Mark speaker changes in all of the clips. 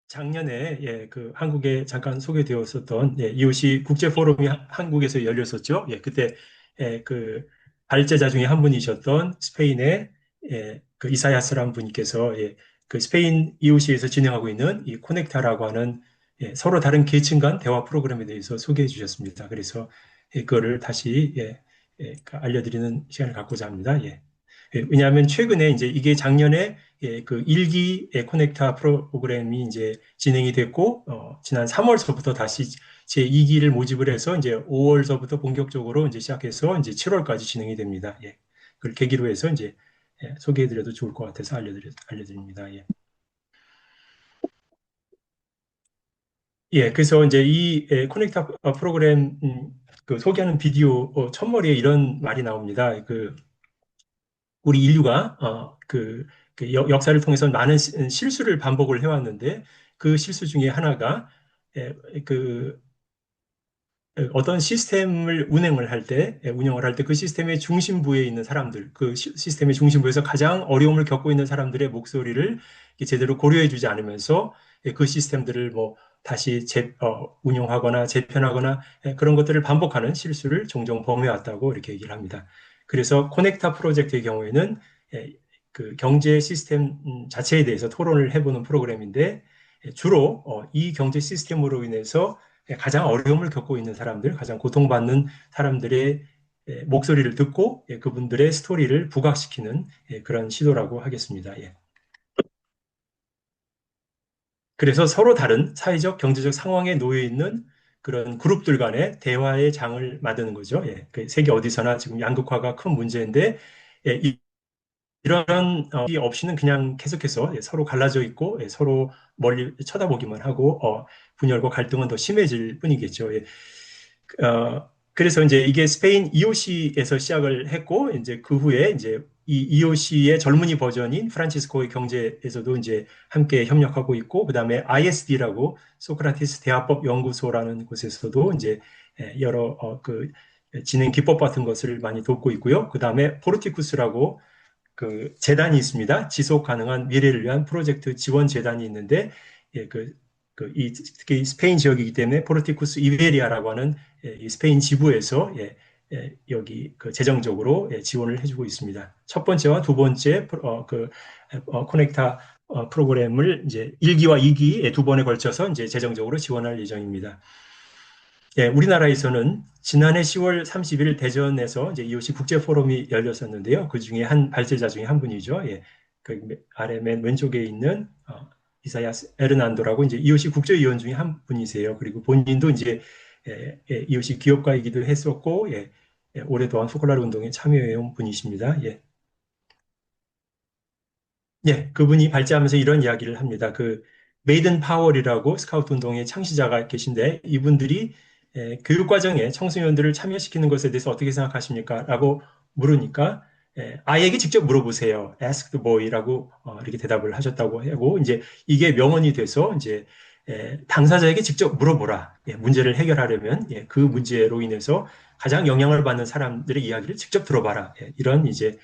Speaker 1: 작년에 그 한국에 잠깐 소개되었었던 EOC 국제 포럼이 한국에서 열렸었죠. 그때 그 발제자 중에 한 분이셨던 스페인의 그 이사야스라는 분께서 그 스페인 EOC에서 진행하고 있는 이 코넥타라고 하는 서로 다른 계층 간 대화 프로그램에 대해서 소개해 주셨습니다. 그래서 그거를 다시 그 알려드리는 시간을 갖고자 합니다. 왜냐하면 최근에 이제 이게 작년에 그 일기 코넥타 프로그램이 이제 진행이 됐고, 지난 3월서부터 다시 제 2기를 모집을 해서 이제 5월서부터 본격적으로 이제 시작해서 이제 7월까지 진행이 됩니다. 그걸 계기로 해서 이제 소개해드려도 좋을 것 같아서 알려드립니다. 그래서 이제 이 코넥타 프로그램 그 소개하는 비디오 첫머리에 이런 말이 나옵니다. 우리 인류가 그 역사를 통해서 많은 실수를 반복을 해왔는데 그 실수 중에 하나가 에, 그 어떤 시스템을 운영을 할 때 그 시스템의 중심부에 있는 사람들, 그 시스템의 중심부에서 가장 어려움을 겪고 있는 사람들의 목소리를 제대로 고려해주지 않으면서 그 시스템들을 뭐 다시 운영하거나 재편하거나 그런 것들을 반복하는 실수를 종종 범해왔다고 이렇게 얘기를 합니다. 그래서 코넥타 프로젝트의 경우에는 그 경제 시스템 자체에 대해서 토론을 해보는 프로그램인데 주로 이 경제 시스템으로 인해서 가장 어려움을 겪고 있는 사람들, 가장 고통받는 사람들의 목소리를 듣고 그분들의 스토리를 부각시키는 그런 시도라고 하겠습니다. 그래서 서로 다른 사회적, 경제적 상황에 놓여 있는 그런 그룹들 간의 대화의 장을 만드는 거죠. 그 세계 어디서나 지금 양극화가 큰 문제인데 이런 이 없이는 그냥 계속해서 서로 갈라져 있고 서로 멀리 쳐다보기만 하고 분열과 갈등은 더 심해질 뿐이겠죠. 그래서 이제 이게 스페인 EOC에서 시작을 했고, 이제 그 후에 이제 이 EOC의 젊은이 버전인 프란치스코의 경제에서도 이제 함께 협력하고 있고, 그 다음에 ISD라고 소크라테스 대화법 연구소라는 곳에서도 이제 여러 그 진행 기법 같은 것을 많이 돕고 있고요. 그 다음에 포르티쿠스라고 그 재단이 있습니다. 지속 가능한 미래를 위한 프로젝트 지원 재단이 있는데, 예, 그, 특히 스페인 지역이기 때문에 포르티쿠스 이베리아라고 하는 이 스페인 지부에서 여기 그 재정적으로 지원을 해주고 있습니다. 첫 번째와 두 번째 코넥타 프로그램을 이제 1기와 2기 두 번에 걸쳐서 이제 재정적으로 지원할 예정입니다. 우리나라에서는 지난해 10월 30일 대전에서 이제 EOC 국제 포럼이 열렸었는데요. 그 중에 한 발제자 중에 한 분이죠. 그 아래 맨 왼쪽에 있는 이사야스 에르난도라고 이제 EOC 국제위원 중에 한 분이세요. 그리고 본인도 이제 EOC 기업가이기도 했었고, 오랫동안 소콜라르 운동에 참여해온 분이십니다. 그분이 발제하면서 이런 이야기를 합니다. 그 메이든 파월이라고 스카우트 운동의 창시자가 계신데 이분들이 교육 과정에 청소년들을 참여시키는 것에 대해서 어떻게 생각하십니까? 라고 물으니까 아이에게 직접 물어보세요. Ask the boy라고 이렇게 대답을 하셨다고 하고 이제 이게 명언이 돼서 이제 당사자에게 직접 물어보라. 문제를 해결하려면 그 문제로 인해서 가장 영향을 받는 사람들의 이야기를 직접 들어봐라. 이런 이제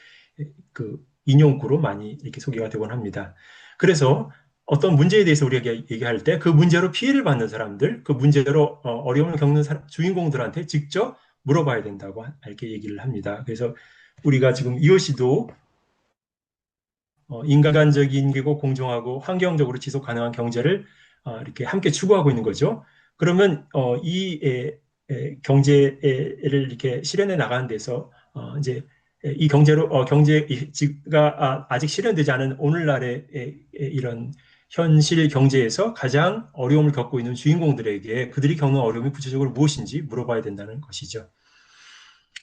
Speaker 1: 그 인용구로 많이 이렇게 소개가 되곤 합니다. 그래서 어떤 문제에 대해서 우리가 얘기할 때 그 문제로 피해를 받는 사람들, 그 문제로 어려움을 겪는 주인공들한테 직접 물어봐야 된다고 이렇게 얘기를 합니다. 그래서 우리가 지금 이것이도 인간적인 그리고 공정하고 환경적으로 지속 가능한 경제를 이렇게 함께 추구하고 있는 거죠. 그러면 이 경제를 이렇게 실현해 나가는 데서 이제 이 경제가 아직 실현되지 않은 오늘날의 이런 현실 경제에서 가장 어려움을 겪고 있는 주인공들에게 그들이 겪는 어려움이 구체적으로 무엇인지 물어봐야 된다는 것이죠.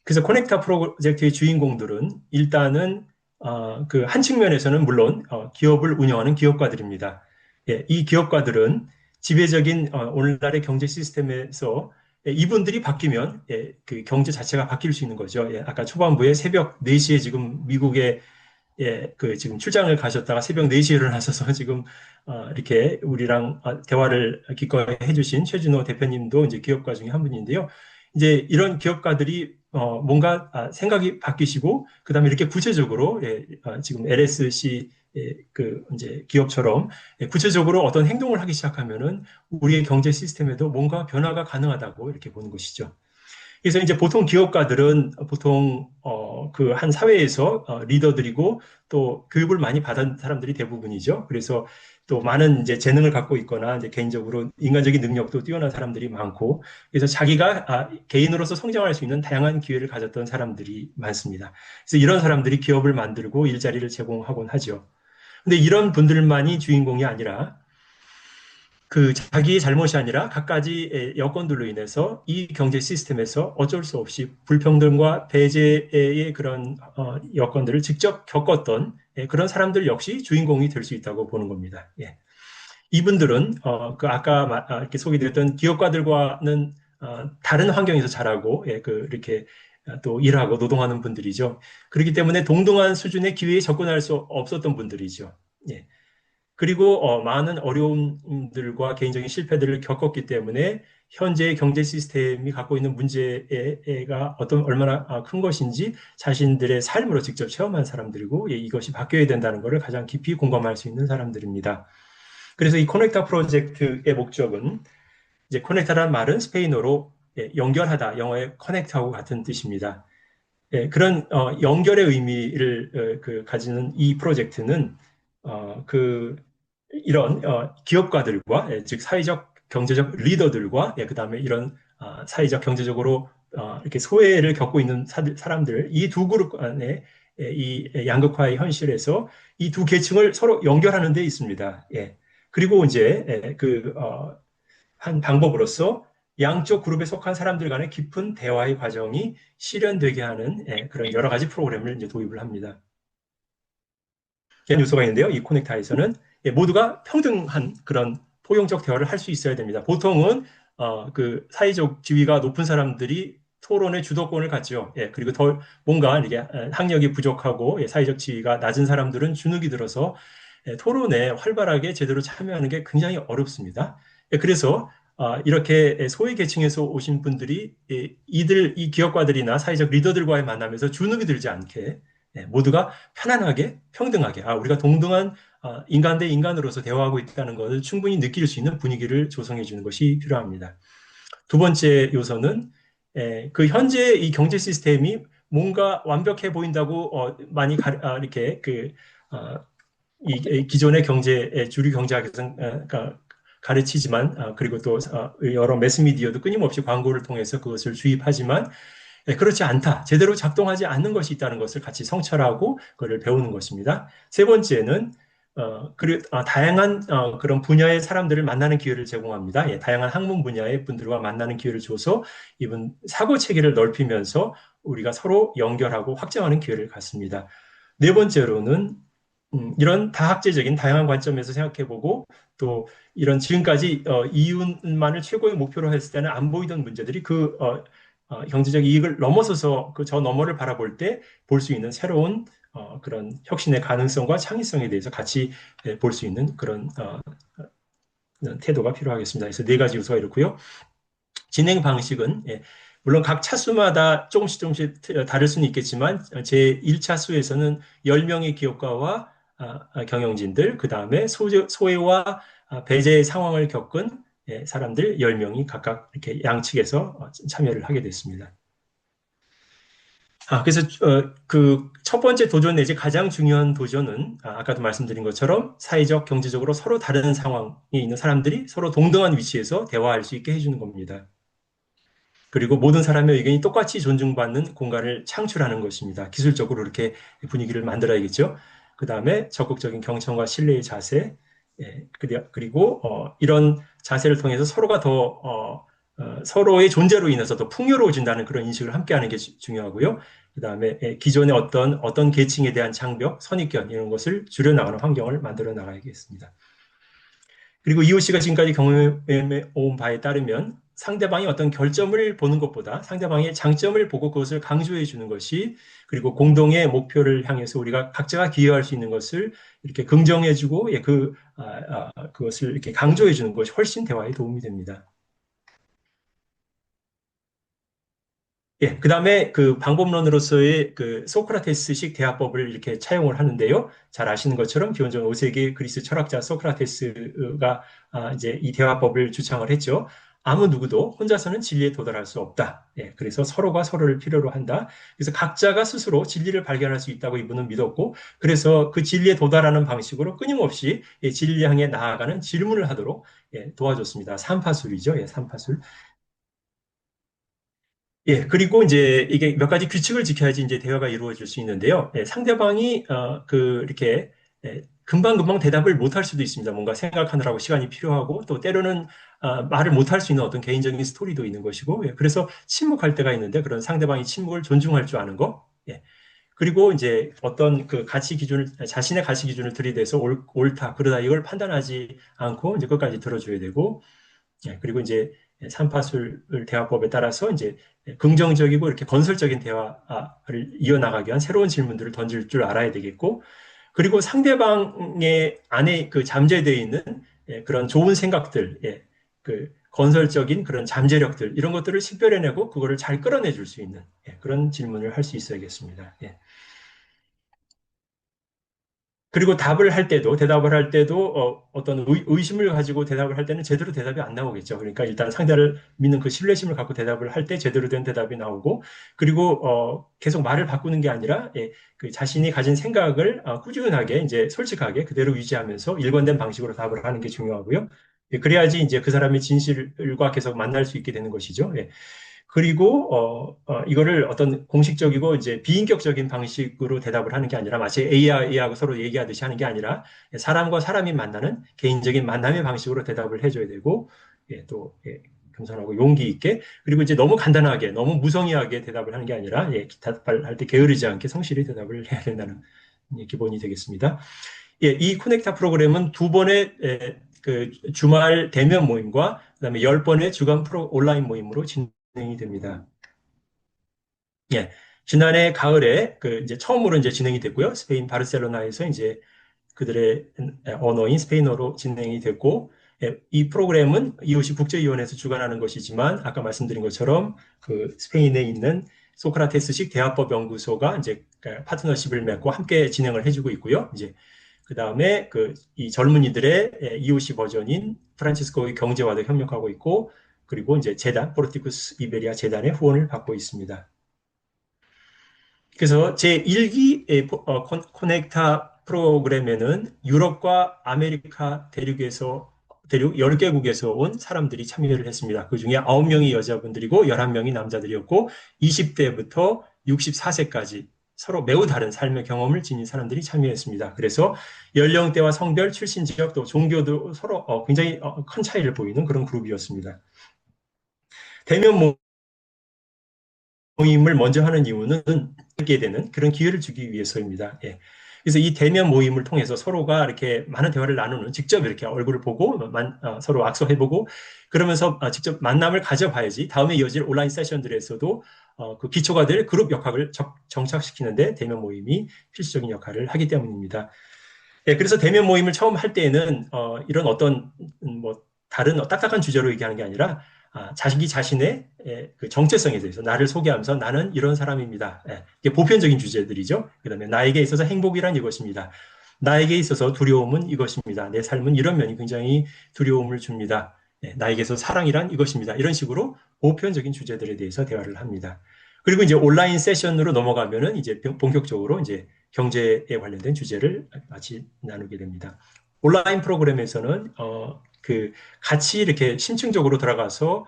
Speaker 1: 그래서 코넥타 프로젝트의 주인공들은 일단은 그 한 측면에서는 물론 기업을 운영하는 기업가들입니다. 이 기업가들은 지배적인 오늘날의 경제 시스템에서 이분들이 바뀌면 그 경제 자체가 바뀔 수 있는 거죠. 아까 초반부에 새벽 4시에 지금 미국에 그 지금 출장을 가셨다가 새벽 4시에 일어나셔서 지금 이렇게 우리랑 대화를 기꺼이 해주신 최준호 대표님도 이제 기업가 중에 한 분인데요. 이제 이런 기업가들이 뭔가 생각이 바뀌시고 그다음에 이렇게 구체적으로 지금 LSC 그 이제 기업처럼 구체적으로 어떤 행동을 하기 시작하면은 우리의 경제 시스템에도 뭔가 변화가 가능하다고 이렇게 보는 것이죠. 그래서 이제 보통 기업가들은 보통 그 한 사회에서 리더들이고 또 교육을 많이 받은 사람들이 대부분이죠. 그래서 또 많은 이제 재능을 갖고 있거나 이제 개인적으로 인간적인 능력도 뛰어난 사람들이 많고 그래서 자기가 개인으로서 성장할 수 있는 다양한 기회를 가졌던 사람들이 많습니다. 그래서 이런 사람들이 기업을 만들고 일자리를 제공하곤 하죠. 근데 이런 분들만이 주인공이 아니라 그 자기의 잘못이 아니라 갖가지 여건들로 인해서 이 경제 시스템에서 어쩔 수 없이 불평등과 배제의 그런 여건들을 직접 겪었던 그런 사람들 역시 주인공이 될 수 있다고 보는 겁니다. 예. 이분들은 그 아까 이렇게 소개됐던 기업가들과는 다른 환경에서 자라고 예, 그 이렇게 또 일하고 노동하는 분들이죠. 그렇기 때문에 동등한 수준의 기회에 접근할 수 없었던 분들이죠. 예. 그리고 많은 어려움들과 개인적인 실패들을 겪었기 때문에 현재의 경제 시스템이 갖고 있는 문제가 얼마나 큰 것인지 자신들의 삶으로 직접 체험한 사람들이고 예, 이것이 바뀌어야 된다는 것을 가장 깊이 공감할 수 있는 사람들입니다. 그래서 이 커넥타 프로젝트의 목적은 이제 커넥타라는 말은 스페인어로 예, 연결하다, 영어의 커넥트하고 같은 뜻입니다. 예, 그런 연결의 의미를 그 가지는 이 프로젝트는 그 이런 기업가들과 예, 즉 사회적 경제적 리더들과 예, 그다음에 이런 사회적 경제적으로 이렇게 소외를 겪고 있는 사람들 이 두 그룹 간의 예, 이 양극화의 현실에서 이 두 계층을 서로 연결하는 데 있습니다. 예. 그리고 이제 예, 한 방법으로서 양쪽 그룹에 속한 사람들 간의 깊은 대화의 과정이 실현되게 하는 예, 그런 여러 가지 프로그램을 이제 도입을 합니다. 이런 요소가 있는데요. 이 코넥타에서는 예, 모두가 평등한 그런 포용적 대화를 할 수 있어야 됩니다. 보통은 그 사회적 지위가 높은 사람들이 토론의 주도권을 갖죠. 예, 그리고 더 뭔가 이게 학력이 부족하고 예, 사회적 지위가 낮은 사람들은 주눅이 들어서 예, 토론에 활발하게 제대로 참여하는 게 굉장히 어렵습니다. 예, 그래서 이렇게 소외 계층에서 오신 분들이 이 기업가들이나 사회적 리더들과의 만남에서 주눅이 들지 않게 모두가 편안하게 평등하게 우리가 동등한 인간 대 인간으로서 대화하고 있다는 것을 충분히 느낄 수 있는 분위기를 조성해 주는 것이 필요합니다. 두 번째 요소는 그 현재 이 경제 시스템이 뭔가 완벽해 보인다고 많이 이렇게 이 기존의 주류 경제학에서 가르치지만 그리고 또 여러 매스미디어도 끊임없이 광고를 통해서 그것을 주입하지만 그렇지 않다. 제대로 작동하지 않는 것이 있다는 것을 같이 성찰하고 그걸 배우는 것입니다. 세 번째는 다양한 그런 분야의 사람들을 만나는 기회를 제공합니다. 예, 다양한 학문 분야의 분들과 만나는 기회를 줘서 이분 사고 체계를 넓히면서 우리가 서로 연결하고 확장하는 기회를 갖습니다. 네 번째로는 이런 다학제적인 다양한 관점에서 생각해보고 또 이런 지금까지 이윤만을 최고의 목표로 했을 때는 안 보이던 문제들이 경제적 이익을 넘어서서 그 저 너머를 바라볼 때 볼 수 있는 새로운 그런 혁신의 가능성과 창의성에 대해서 같이 볼 수 있는 그런 태도가 필요하겠습니다. 그래서 네 가지 요소가 이렇고요. 진행 방식은 물론 각 차수마다 조금씩 다를 수는 있겠지만 제 1차수에서는 10명의 기업가와 경영진들, 그 다음에 소외와 배제 상황을 겪은 사람들 10명이 각각 이렇게 양측에서 참여를 하게 됐습니다. 그래서 그 첫 번째 도전 내지 가장 중요한 도전은 아까도 말씀드린 것처럼 사회적, 경제적으로 서로 다른 상황에 있는 사람들이 서로 동등한 위치에서 대화할 수 있게 해주는 겁니다. 그리고 모든 사람의 의견이 똑같이 존중받는 공간을 창출하는 것입니다. 기술적으로 이렇게 분위기를 만들어야겠죠. 그 다음에 적극적인 경청과 신뢰의 자세, 그리고 이런 자세를 통해서 서로가 서로의 존재로 인해서 더 풍요로워진다는 그런 인식을 함께하는 게 중요하고요. 그 다음에 기존의 어떤 계층에 대한 장벽, 선입견 이런 것을 줄여나가는 환경을 만들어 나가야겠습니다. 그리고 이호 씨가 지금까지 경험해 온 바에 따르면 상대방이 어떤 결점을 보는 것보다 상대방의 장점을 보고 그것을 강조해 주는 것이 그리고 공동의 목표를 향해서 우리가 각자가 기여할 수 있는 것을 이렇게 긍정해 주고 그것을 이렇게 강조해 주는 것이 훨씬 대화에 도움이 됩니다. 예, 그다음에 그 방법론으로서의 그 소크라테스식 대화법을 이렇게 차용을 하는데요. 잘 아시는 것처럼 기원전 5세기 그리스 철학자 소크라테스가 이제 이 대화법을 주창을 했죠. 아무 누구도 혼자서는 진리에 도달할 수 없다. 예, 그래서 서로가 서로를 필요로 한다. 그래서 각자가 스스로 진리를 발견할 수 있다고 이분은 믿었고, 그래서 그 진리에 도달하는 방식으로 끊임없이 진리 향해 나아가는 질문을 하도록 도와줬습니다. 삼파술이죠. 예, 삼파술. 예, 그리고 이제 이게 몇 가지 규칙을 지켜야지 이제 대화가 이루어질 수 있는데요. 예, 상대방이 이렇게 금방금방 대답을 못할 수도 있습니다. 뭔가 생각하느라고 시간이 필요하고 또 때로는 말을 못할 수 있는 어떤 개인적인 스토리도 있는 것이고, 예, 그래서 침묵할 때가 있는데 그런 상대방이 침묵을 존중할 줄 아는 거. 예. 그리고 이제 어떤 그 가치 기준을 자신의 가치 기준을 들이대서 옳다 그러다 이걸 판단하지 않고 이제 끝까지 들어줘야 되고, 예, 그리고 이제 삼파술 대화법에 따라서 이제 긍정적이고 이렇게 건설적인 대화를 이어나가기 위한 새로운 질문들을 던질 줄 알아야 되겠고, 그리고 상대방의 안에 그 잠재되어 있는 그런 좋은 생각들, 그 건설적인 그런 잠재력들, 이런 것들을 식별해내고 그거를 잘 끌어내 줄 수 있는 그런 질문을 할 수 있어야겠습니다. 예. 그리고 답을 할 때도, 대답을 할 때도, 떤 의심을 가지고 대답을 할 때는 제대로 대답이 안 나오겠죠. 그러니까 일단 상대를 믿는 그 신뢰심을 갖고 대답을 할 때 제대로 된 대답이 나오고, 그리고, 계속 말을 바꾸는 게 아니라, 그 자신이 가진 생각을 꾸준하게, 이제 솔직하게 그대로 유지하면서 일관된 방식으로 답을 하는 게 중요하고요. 예, 그래야지 이제 그 사람의 진실과 계속 만날 수 있게 되는 것이죠. 예. 그리고 이거를 어떤 공식적이고 이제 비인격적인 방식으로 대답을 하는 게 아니라 마치 AI하고 서로 얘기하듯이 하는 게 아니라 사람과 사람이 만나는 개인적인 만남의 방식으로 대답을 해줘야 되고 또 겸손하고 용기 있게 그리고 이제 너무 간단하게 너무 무성의하게 대답을 하는 게 아니라 대답을 할 때 게으르지 않게 성실히 대답을 해야 된다는 기본이 되겠습니다. 예, 이 코넥타 프로그램은 두 번의 그 주말 대면 모임과 그다음에 10번의 주간 온라인 모임으로 진행이 됩니다. 예. 지난해 가을에 그 이제 처음으로 이제 진행이 됐고요. 스페인 바르셀로나에서 이제 그들의 언어인 스페인어로 진행이 됐고, 이 프로그램은 이오시 국제위원회에서 주관하는 것이지만 아까 말씀드린 것처럼 그 스페인에 있는 소크라테스식 대화법 연구소가 이제 파트너십을 맺고 함께 진행을 해주고 있고요. 이제 그 다음에 그 이 젊은이들의 EOC 버전인 프란치스코의 경제와도 협력하고 있고, 그리고 이제 재단 포르티쿠스 이베리아 재단의 후원을 받고 있습니다. 그래서 제1기 코넥타 프로그램에는 유럽과 아메리카 대륙 10개국에서 온 사람들이 참여를 했습니다. 그 중에 9명이 여자분들이고 11명이 남자들이었고 20대부터 64세까지 서로 매우 다른 삶의 경험을 지닌 사람들이 참여했습니다. 그래서 연령대와 성별, 출신 지역 또 종교도 서로 굉장히 큰 차이를 보이는 그런 그룹이었습니다. 대면 모임을 먼저 하는 이유는 하게 되는 그런 기회를 주기 위해서입니다. 예. 그래서 이 대면 모임을 통해서 서로가 이렇게 많은 대화를 나누는 직접 이렇게 얼굴을 보고 서로 악수해보고 그러면서 직접 만남을 가져봐야지 다음에 이어질 온라인 세션들에서도 그 기초가 될 그룹 역학을 정착시키는데 대면 모임이 필수적인 역할을 하기 때문입니다. 예, 그래서 대면 모임을 처음 할 때에는 이런 어떤 뭐 다른 딱딱한 주제로 얘기하는 게 아니라 자기 자신의 그 정체성에 대해서 나를 소개하면서 나는 이런 사람입니다. 이게 보편적인 주제들이죠. 그다음에 나에게 있어서 행복이란 이것입니다. 나에게 있어서 두려움은 이것입니다. 내 삶은 이런 면이 굉장히 두려움을 줍니다. 나에게서 사랑이란 이것입니다. 이런 식으로 보편적인 주제들에 대해서 대화를 합니다. 그리고 이제 온라인 세션으로 넘어가면은 이제 본격적으로 이제 경제에 관련된 주제를 같이 나누게 됩니다. 온라인 프로그램에서는 그 같이 이렇게 심층적으로 들어가서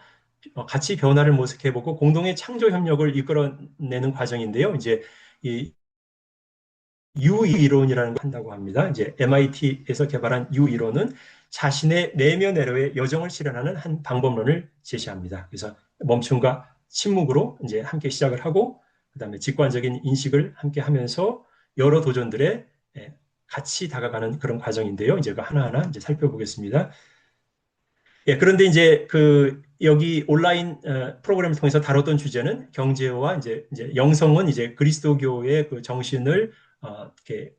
Speaker 1: 같이 변화를 모색해보고 공동의 창조 협력을 이끌어내는 과정인데요. 이제 이 U 이론이라는 걸 한다고 합니다. 이제 MIT에서 개발한 U 이론은 자신의 내면외로의 여정을 실현하는 한 방법론을 제시합니다. 그래서 멈춤과 침묵으로 이제 함께 시작을 하고 그다음에 직관적인 인식을 함께 하면서 여러 도전들에 같이 다가가는 그런 과정인데요. 이제 그 하나하나 이제 살펴보겠습니다. 예, 그런데 이제 그 여기 온라인 프로그램을 통해서 다뤘던 주제는 경제와 이제 영성은 이제 그리스도교의 그 정신을 이렇게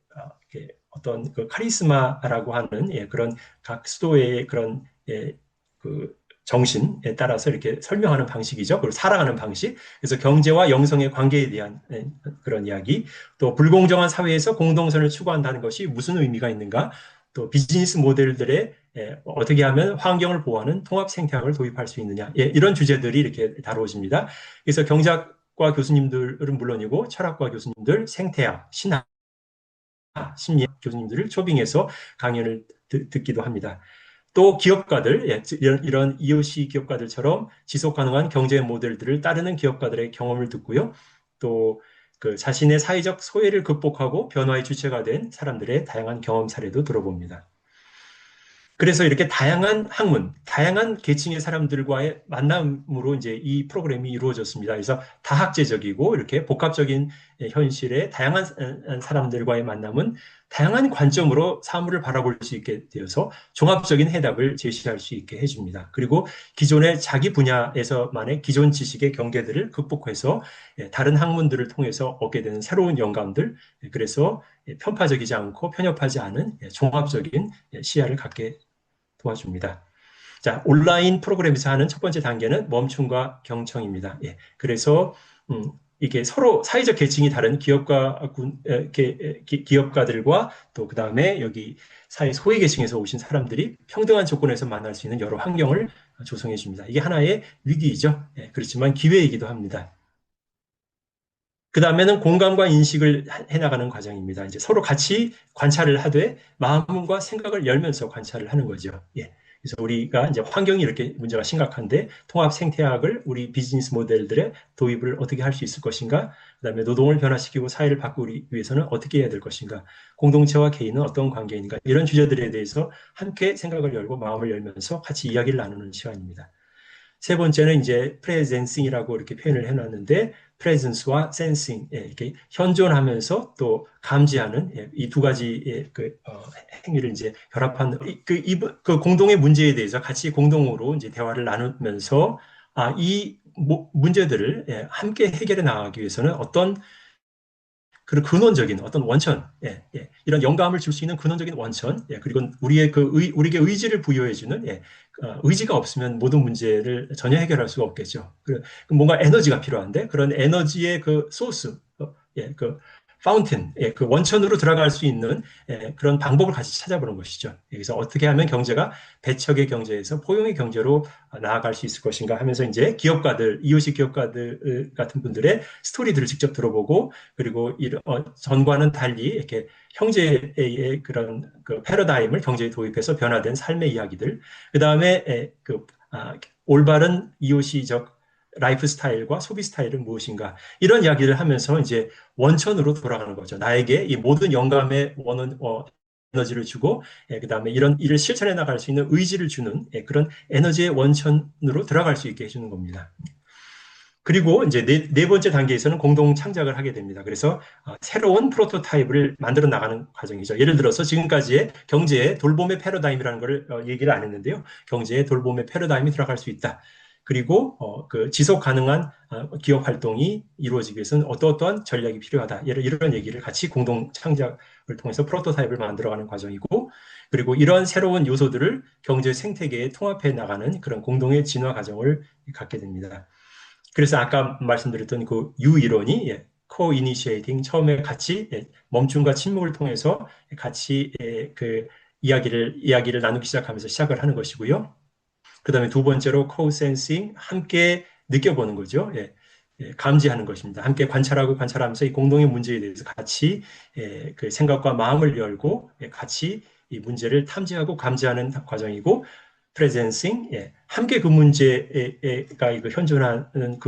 Speaker 1: 어떤 그 카리스마라고 하는 그런 각 수도의 그런 그 정신에 따라서 이렇게 설명하는 방식이죠. 그리고 살아가는 방식. 그래서 경제와 영성의 관계에 대한 그런 이야기. 또 불공정한 사회에서 공동선을 추구한다는 것이 무슨 의미가 있는가. 또 비즈니스 모델들의 어떻게 하면 환경을 보호하는 통합 생태학을 도입할 수 있느냐. 이런 주제들이 이렇게 다루어집니다. 그래서 경제학과 교수님들은 물론이고 철학과 교수님들, 생태학, 신학, 심리학 교수님들을 초빙해서 강연을 듣기도 합니다. 또 기업가들, 이런 EOC 기업가들처럼 지속 가능한 경제 모델들을 따르는 기업가들의 경험을 듣고요. 또 그 자신의 사회적 소외를 극복하고 변화의 주체가 된 사람들의 다양한 경험 사례도 들어봅니다. 그래서 이렇게 다양한 학문, 다양한 계층의 사람들과의 만남으로 이제 이 프로그램이 이루어졌습니다. 그래서 다학제적이고 이렇게 복합적인 현실의 다양한 사람들과의 만남은 다양한 관점으로 사물을 바라볼 수 있게 되어서 종합적인 해답을 제시할 수 있게 해줍니다. 그리고 기존의 자기 분야에서만의 기존 지식의 경계들을 극복해서 다른 학문들을 통해서 얻게 되는 새로운 영감들, 그래서 편파적이지 않고 편협하지 않은 종합적인 시야를 갖게 도와줍니다. 자, 온라인 프로그램에서 하는 첫 번째 단계는 멈춤과 경청입니다. 그래서 이게 서로 사회적 계층이 다른 기업가들과 또 그 다음에 여기 사회 소외 계층에서 오신 사람들이 평등한 조건에서 만날 수 있는 여러 환경을 조성해 줍니다. 이게 하나의 위기이죠. 그렇지만 기회이기도 합니다. 그 다음에는 공감과 인식을 해나가는 과정입니다. 이제 서로 같이 관찰을 하되 마음과 생각을 열면서 관찰을 하는 거죠. 그래서 우리가 이제 환경이 이렇게 문제가 심각한데 통합 생태학을 우리 비즈니스 모델들의 도입을 어떻게 할 수 있을 것인가? 그다음에 노동을 변화시키고 사회를 바꾸기 위해서는 어떻게 해야 될 것인가? 공동체와 개인은 어떤 관계인가? 이런 주제들에 대해서 함께 생각을 열고 마음을 열면서 같이 이야기를 나누는 시간입니다. 세 번째는 이제 프레젠싱이라고 이렇게 표현을 해놨는데 프레젠스와 센싱 이렇게 현존하면서 또 감지하는 이 두 가지의 행위를 이제 결합한 그 공동의 문제에 대해서 같이 공동으로 이제 대화를 나누면서 이 문제들을 함께 해결해 나가기 위해서는 어떤 그런 근원적인 어떤 원천, 이런 영감을 줄 수 있는 근원적인 원천, 그리고 우리에게 의지를 부여해주는, 의지가 없으면 모든 문제를 전혀 해결할 수가 없겠죠. 뭔가 에너지가 필요한데, 그런 에너지의 그 소스, 그 파운틴, 그 원천으로 들어갈 수 있는 그런 방법을 같이 찾아보는 것이죠. 그래서 어떻게 하면 경제가 배척의 경제에서 포용의 경제로 나아갈 수 있을 것인가 하면서 이제 기업가들, 이웃식 기업가들 같은 분들의 스토리들을 직접 들어보고 그리고 전과는 달리 이렇게 형제의 그런 그 패러다임을 경제에 도입해서 변화된 삶의 이야기들, 그 다음에 올바른 이웃이적 라이프 스타일과 소비 스타일은 무엇인가 이런 이야기를 하면서 이제 원천으로 돌아가는 거죠. 나에게 이 모든 영감의 원은 에너지를 주고 그다음에 이런 일을 실천해 나갈 수 있는 의지를 주는 그런 에너지의 원천으로 들어갈 수 있게 해주는 겁니다. 그리고 이제 네 번째 단계에서는 공동 창작을 하게 됩니다. 그래서 새로운 프로토타입을 만들어 나가는 과정이죠. 예를 들어서 지금까지의 경제의 돌봄의 패러다임이라는 걸 얘기를 안 했는데요. 경제의 돌봄의 패러다임이 들어갈 수 있다. 그리고 그 지속 가능한 기업 활동이 이루어지기 위해서는 어떠한 전략이 필요하다. 이런 얘기를 같이 공동 창작을 통해서 프로토타입을 만들어가는 과정이고, 그리고 이런 새로운 요소들을 경제 생태계에 통합해 나가는 그런 공동의 진화 과정을 갖게 됩니다. 그래서 아까 말씀드렸던 그 U 이론이 co-initiating 처음에 같이 멈춤과 침묵을 통해서 같이 그 이야기를 나누기 시작하면서 시작을 하는 것이고요. 그다음에 두 번째로 co-sensing 함께 느껴보는 거죠. 감지하는 것입니다. 함께 관찰하고 관찰하면서 이 공동의 문제에 대해서 같이 그 생각과 마음을 열고 같이 이 문제를 탐지하고 감지하는 과정이고 프레젠싱, 함께 그 문제가 이거 현존하는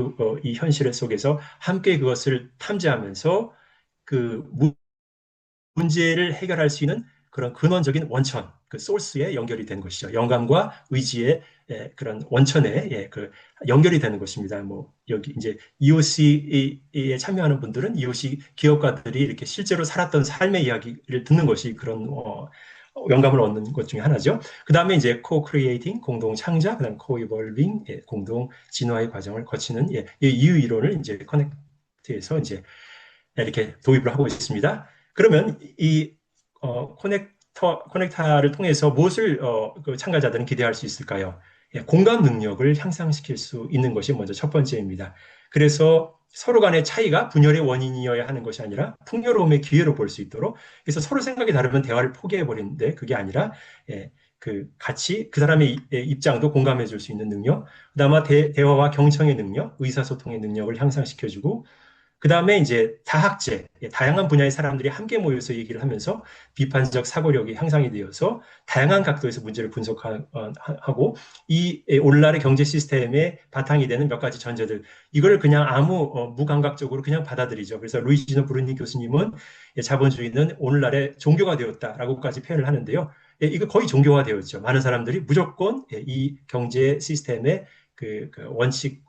Speaker 1: 이 현실 속에서 함께 그것을 탐지하면서 그 문제를 해결할 수 있는 그런 근원적인 원천, 그 소스에 연결이 된 것이죠. 영감과 의지의 그런 원천에 그 연결이 되는 것입니다. 뭐 여기 이제 EOC에 참여하는 분들은 EOC 기업가들이 이렇게 실제로 살았던 삶의 이야기를 듣는 것이 그런 영감을 얻는 것 중에 하나죠. 그 다음에 이제 co-creating, 공동 창작, 그 다음 co-evolving, 공동 진화의 과정을 거치는 이 이유 이론을 이제 커넥트에서 이제 이렇게 도입을 하고 있습니다. 그러면 이 커넥터를 통해서 무엇을 그 참가자들은 기대할 수 있을까요? 공감 능력을 향상시킬 수 있는 것이 먼저 첫 번째입니다. 그래서 서로 간의 차이가 분열의 원인이어야 하는 것이 아니라 풍요로움의 기회로 볼 수 있도록 그래서 서로 생각이 다르면 대화를 포기해 버리는데 그게 아니라 그 같이 그 사람의 입장도 공감해 줄 수 있는 능력, 그다음에 대화와 경청의 능력, 의사소통의 능력을 향상시켜주고 그 다음에 이제 다학제, 다양한 분야의 사람들이 함께 모여서 얘기를 하면서 비판적 사고력이 향상이 되어서 다양한 각도에서 문제를 분석하고 이 오늘날의 경제 시스템의 바탕이 되는 몇 가지 전제들, 이걸 그냥 아무 무감각적으로 그냥 받아들이죠. 그래서 루이지노 브루니 교수님은 자본주의는 오늘날의 종교가 되었다라고까지 표현을 하는데요. 이거 거의 종교화 되었죠. 많은 사람들이 무조건 이 경제 시스템의 그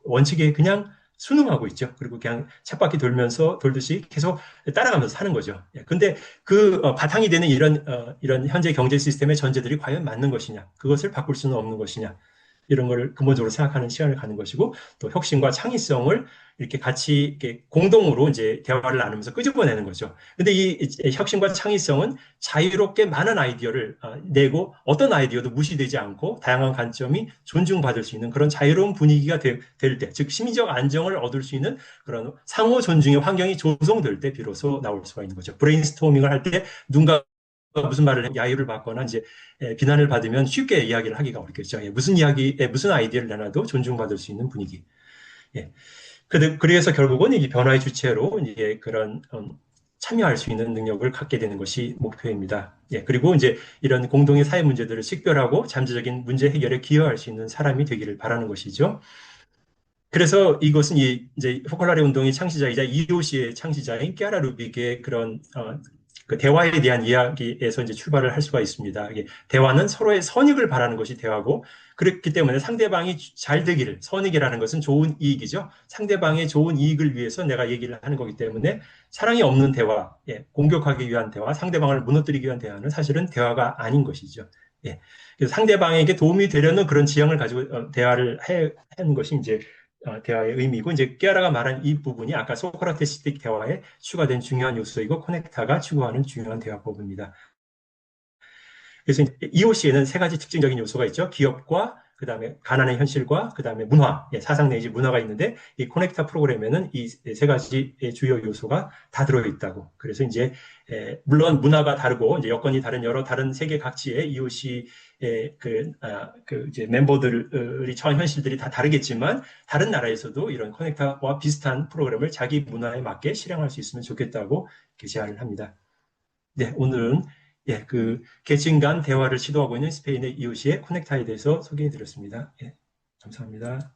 Speaker 1: 원칙에 그냥 순응하고 있죠. 그리고 그냥 쳇바퀴 돌면서 돌듯이 계속 따라가면서 사는 거죠. 근데 그 바탕이 되는 이런 현재 경제 시스템의 전제들이 과연 맞는 것이냐, 그것을 바꿀 수는 없는 것이냐, 이런 걸 근본적으로 생각하는 시간을 갖는 것이고 또 혁신과 창의성을 이렇게 같이 이렇게 공동으로 이제 대화를 나누면서 끄집어내는 거죠. 근데 이 혁신과 창의성은 자유롭게 많은 아이디어를 내고 어떤 아이디어도 무시되지 않고 다양한 관점이 존중받을 수 있는 그런 자유로운 분위기가 될 때, 즉 심리적 안정을 얻을 수 있는 그런 상호 존중의 환경이 조성될 때 비로소 나올 수가 있는 거죠. 브레인스토밍을 할 때 누군가 무슨 말을 야유를 받거나 이제 비난을 받으면 쉽게 이야기를 하기가 어렵겠죠. 무슨 이야기, 무슨 아이디어를 내놔도 존중받을 수 있는 분위기. 예. 그래서 결국은 이 변화의 주체로 이제 그런 참여할 수 있는 능력을 갖게 되는 것이 목표입니다. 예. 그리고 이제 이런 공동의 사회 문제들을 식별하고 잠재적인 문제 해결에 기여할 수 있는 사람이 되기를 바라는 것이죠. 그래서 이것은 이제 포컬라레 운동의 창시자이자 이오시의 창시자인 깨아라 루빅의 그런 그 대화에 대한 이야기에서 이제 출발을 할 수가 있습니다. 대화는 서로의 선익을 바라는 것이 대화고 그렇기 때문에 상대방이 잘 되기를 선익이라는 것은 좋은 이익이죠. 상대방의 좋은 이익을 위해서 내가 얘기를 하는 거기 때문에 사랑이 없는 대화, 공격하기 위한 대화, 상대방을 무너뜨리기 위한 대화는 사실은 대화가 아닌 것이죠. 예. 그래서 상대방에게 도움이 되려는 그런 지향을 가지고 대화를 하는 것이 이제 대화의 의미고 이제 깨아라가 말한 이 부분이 아까 소크라테스틱 대화에 추가된 중요한 요소이고 코넥타가 추구하는 중요한 대화법입니다. 그래서 EOC에는 세 가지 특징적인 요소가 있죠. 기업과 그다음에 가난의 현실과 그다음에 문화, 사상 내지 문화가 있는데 이 코넥타 프로그램에는 이 세 가지 주요 요소가 다 들어 있다고. 그래서 이제 물론 문화가 다르고 이제 여건이 다른 여러 다른 세계 각지의 EOC 그 이제 멤버들이 처한 현실들이 다 다르겠지만 다른 나라에서도 이런 커넥타와 비슷한 프로그램을 자기 문화에 맞게 실행할 수 있으면 좋겠다고 제안을 합니다. 네, 오늘은 그 계층 간 대화를 시도하고 있는 스페인의 이웃의 코넥타에 대해서 소개해 드렸습니다. 감사합니다.